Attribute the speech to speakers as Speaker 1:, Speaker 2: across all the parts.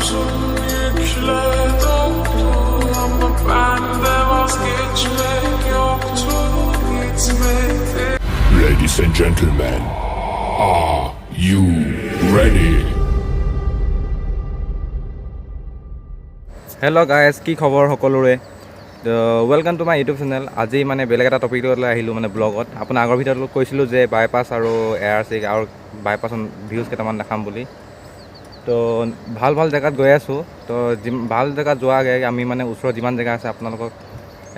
Speaker 1: Omzum yükle doldu ama bende vazgeçmek yoktu, gitmedi.
Speaker 2: Ladies and gentlemen, are you ready?
Speaker 3: Hello' guys, কি খবৰ সকলোৰে? Welcome to my YouTube channel. আজি মানে বেলেগ এটা টপিক লৈ আহিলোঁ মানে ব্লগত। আপোনাৰ আগৰ ভিডিঅ'ত কৈছিলোঁ যে বাইপাছ আৰু ARC আৰু বাইপাছৰ ভিউজ কেইটামান দেখাম বুলি। তো ভাল ভাল জেগাত গৈ আছোঁ। তো ভাল জেগাত যোৱাৰ আগে আমি মানে ওচৰত যিমান জেগা আছে আপোনালোকক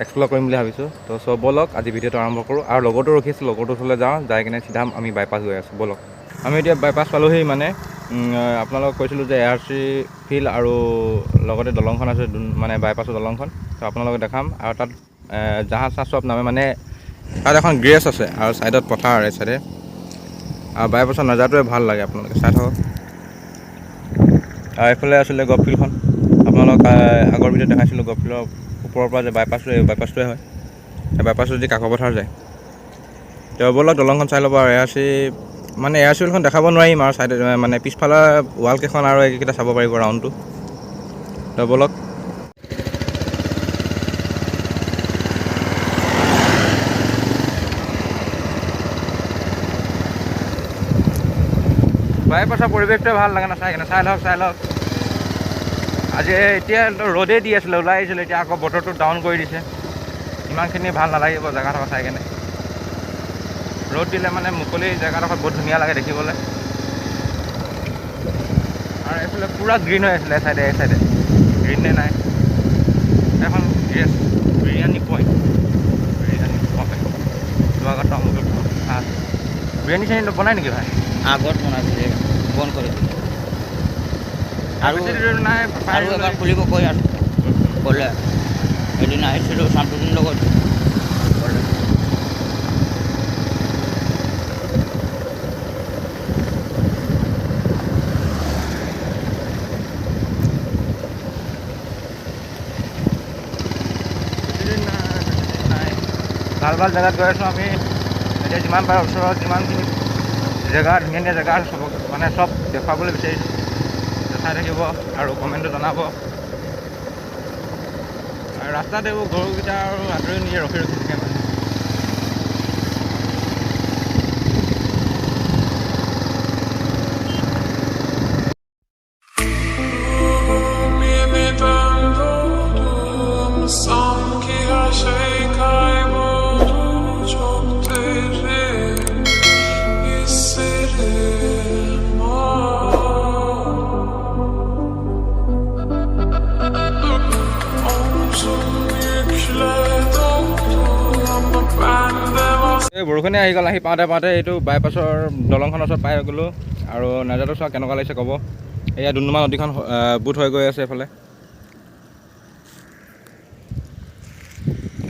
Speaker 3: এক্সপ্ল'ৰ কৰিম বুলি ভাবিছোঁ। তো চব ব'লক আজি ভিডিঅ'টো আৰম্ভ কৰোঁ। আৰু লগৰটো ৰখি আছোঁ, লগৰটোৰ ওচৰলৈ যাওঁ, যাই কিনে চিধা আমি বাইপাছ গৈ আছোঁ। ব'লক, আমি এতিয়া বাইপাছ পালোহি। মানে আপোনালোকক কৈছিলোঁ যে ARC ফিল্ড আৰু লগতে দলংখন আছে, মানে বাইপাছৰ দলংখন। তো আপোনালোকক দেখাম। আৰু তাত জাহাজ চাহ চব নামে, মানে তাত এখন গ্ৰেছ আছে আৰু ছাইডত পথাৰ এই চাইডে। আৰু বাইপাছৰ নজাৰটোৱে ভাল লাগে, আপোনালোকে চাই থাকক। আৰু এইফালে আছিলে গল্ফ ফিল্ডখন। আপোনালোক আগৰ ভিডিঅ'ত দেখাইছিলোঁ গল্ফ ফিল্ডৰ ওপৰৰ পৰা যে বাইপাছটোৱে হয়। এই বাইপাছটো যদি কাকো পথাৰ যায়। তো ব'লক দলংখন চাই ল'ব। আৰু ARC ফিল্ডখন দেখাব নোৱাৰিম, আৰু চাইডে মানে পিছফালৰ ৱালকেইখন আৰু এইকেইটা চাব পাৰিব ৰাউণ্ডটো। তো ব'লক। বাইপাছৰ পৰিৱেশটোৱে ভাল লাগে না চাই কিনে। চাই লওক। আজি এতিয়া ৰ'দেই দি আছিলে, ওলাই আহিছিলোঁ, এতিয়া আকৌ বতৰটো ডাউন কৰি দিছে। ইমানখিনি ভাল নালাগিব জেগাডোখৰ চাই কিনে। ৰ'দ দিলে মানে মুকলি জেগাডোখৰ বহুত ধুনীয়া লাগে দেখিবলৈ। আৰু এইফালে পূৰা গ্ৰীণ হৈ আছিলে এই চাইডে গ্ৰীণে নাই। এখন গেছ বিৰিয়ানী পইণ্ট যোৱাগত বিৰিয়ানী চিৰিয়ানী বনাই নেকি ভাই?
Speaker 4: আগত বনাইছিলে, বন্ধ কৰি দিলে। আৰু
Speaker 3: নাই
Speaker 4: আৰু এবাৰ খুলিব কৈ আৰু ক'লে। এদিন আহিছিলোঁ শান্তনুৰ লগত, ক'লে
Speaker 3: ভাল জেগাত গৈ আছোঁ আমি। এতিয়া যিমান পাৰোঁ ওচৰত যিমানখিনি জেগা, ধুনীয়া জেগা চব মানে চব দেখুৱাবলৈ বিচাৰিছোঁ। চাই থাকিব আৰু কমেণ্টটো জনাব। আৰু ৰাস্তাত এইবোৰ গৰুকেইটা আৰু আঁতৰি নিয়ে ৰখি থাকে মানে।
Speaker 1: Yeniden doğdum sanki her şey kayboldu, çok derin hislerim omzum yükle doldu ama bende
Speaker 3: এই বৰষুণে আহি গ'ল। আহি পাওঁতে এইটো বাইপাছৰ দলংখনৰ ওচৰত পাই গ'লোঁ। আৰু নাজাৰটো চোৱা কেনেকুৱা লাগিছে ক'ব। এয়া ডুমডুমা নদীখন বুট হৈ গৈ আছে এইফালে।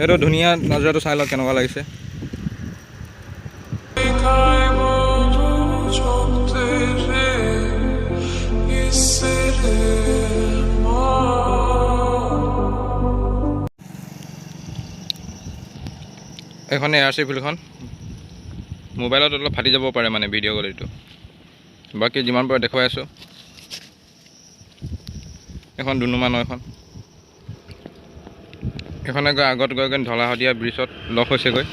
Speaker 3: এইটো ধুনীয়া নাজাৰটো চাই লওক কেনেকুৱা লাগিছে।
Speaker 1: kayboldu, çok derin hislerim
Speaker 3: এইখন ARC ফিল্ডখন। মোবাইলত অলপ ফাটি যাব পাৰে মানে ভিডিঅ' কোৱালিটিটো। বাকী যিমান পাৰে দেখুৱাই আছোঁ। এখন ডুমডুমা নৈখন। এইখনে গৈ আগত গৈ ঢলাশদিয়া ব্ৰিজত লগ হৈছেগৈ।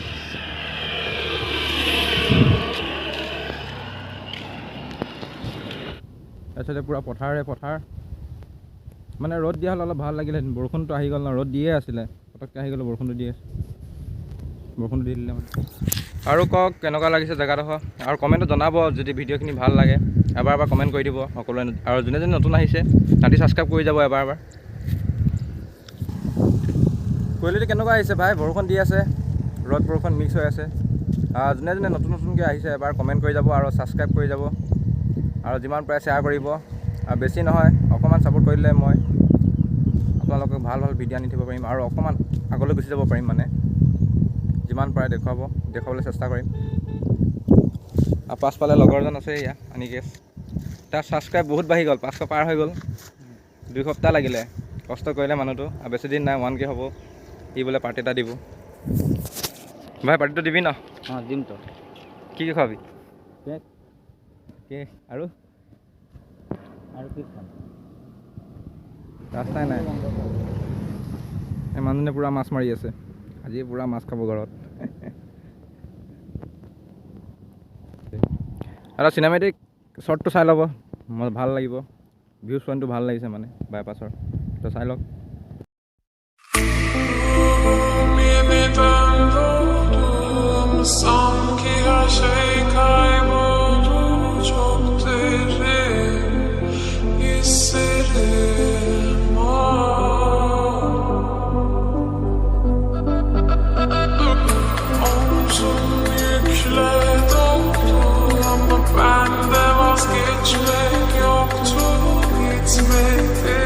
Speaker 3: তাৰপিছতে পূৰা পথাৰ। মানে ৰ'দ দিয়া হ'লে অলপ ভাল লাগিলেহেঁতেন। বৰষুণটো আহি গ'ল ন, ৰ'দ দিয়ে আছিলে, পটককৈ আহি গ'ল, বৰষুণটো দি দিলে মানে। আৰু কওক কেনেকুৱা লাগিছে জেগাডোখৰ। আৰু কমেণ্টত জনাব যদি ভিডিঅ'খিনি ভাল লাগে। এবাৰ কমেণ্ট কৰি দিব সকলোৱে। আৰু যোনে নতুন আহিছে তাহাঁতি ছাবস্ক্ৰাইব কৰি যাব এবাৰ। কোৱালিটি কেনেকুৱা আহিছে ভাই? বৰষুণ দি আছে, ৰ'দ বৰষুণ মিক্স হৈ আছে। যোনে নতুনকৈ আহিছে এবাৰ কমেণ্ট কৰি যাব আৰু ছাবস্ক্ৰাইব কৰি যাব। আৰু যিমান পাৰে শ্বেয়াৰ কৰিব। আৰু বেছি নহয়, অকণমান ছাপোৰ্ট কৰিলে মই আপোনালোকক ভাল ভিডিঅ' আনি দিব পাৰিম। আৰু অকণমান আগলৈ গুচি যাব পাৰিম মানে। যিমান পাৰে দেখুৱাবলৈ চেষ্টা কৰিম। আৰু পাছফালে লগৰজন আছে, এয়া অনিকেশ। তাৰ ছাবস্ক্ৰাইব বহুত বাঢ়ি গ'ল, 500 পাৰ হৈ গ'ল। 2 সপ্তাহ লাগিলে, কষ্ট কৰিলে মানুহটো। আৰু বেছি দিন নাই, 1K হ'ব। সি বোলে পাৰ্টি এটা দিব। ভাই পাৰ্টিটো দিবি ন?
Speaker 4: অঁ দিম তো।
Speaker 3: কি খোৱাবি?
Speaker 4: কেক
Speaker 3: কেক আৰু
Speaker 4: কি খাম?
Speaker 3: ৰাস্তাই নাই এই মানুহজনে পূৰা মাছ মাৰি আছে আজি পূৰা মাছ খাব ঘৰত এটা চিনেমেটিক শ্বটটো চাই ল'ব ভাল লাগিব ভিউজ পইণ্টটো ভাল লাগিছে মানে বাইপাছৰ তো চাই লওক
Speaker 1: Sanki her şey kayboldu çok derin hislerim omzum yükle doldu ama bende vazgeçmek yoktu gitmedi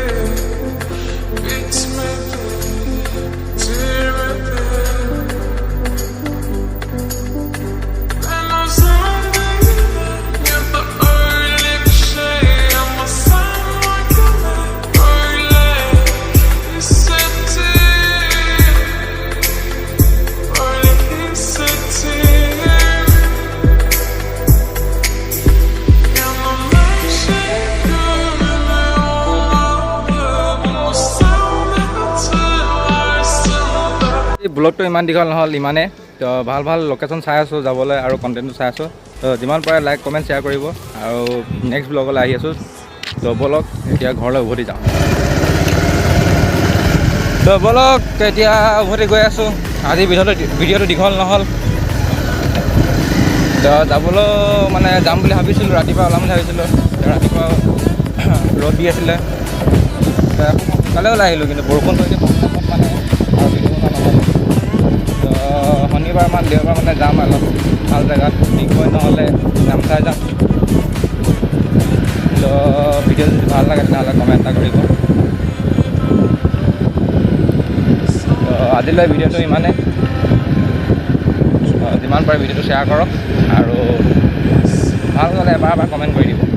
Speaker 1: bitmedi bitirmedi
Speaker 3: ব্লগটো ইমান দীঘল নহ'ল ইমানে তো ভাল ভাল লোকেশ্যন চাই আছোঁ যাবলৈ আৰু কণ্টেণ্টটো চাই আছোঁ তো যিমান পাৰে লাইক কমেণ্ট শ্বেয়াৰ কৰিব আৰু নেক্সট ব্লগলৈ আহি আছোঁ তো ব'লক এতিয়া ঘৰলৈ উভতি যাওঁ তো ব'লক এতিয়া উভতি গৈ আছোঁ আজি ভিডিঅ'টো দীঘল নহ'ল তো যাবলৈ মানে যাম বুলি ভাবিছিলোঁ ৰাতিপুৱা ওলাম বুলি ভাবিছিলোঁ ৰাতিপুৱা ৰ'দ দি আছিলে সোনকালে ওলাই আহিলোঁ কিন্তু বৰষুণ হৈ মানে আৰু ভিডিঅ' বনোৱা নহ'ল তো শনিবাৰমান দেওবাৰ মানে যাম অলপ ভাল জেগাত পিকপইণ্ট নহ'লে নামচাই যাম তো ভিডিঅ' যদি ভাল লাগে তেনেহ'লে কমেণ্ট এটা কৰিব তো আজিলৈ ভিডিঅ'টো ইমানে যিমান পাৰে ভিডিঅ'টো শ্বেয়াৰ কৰক আৰু ভাল হ'লে এবাৰ কমেণ্ট কৰি দিব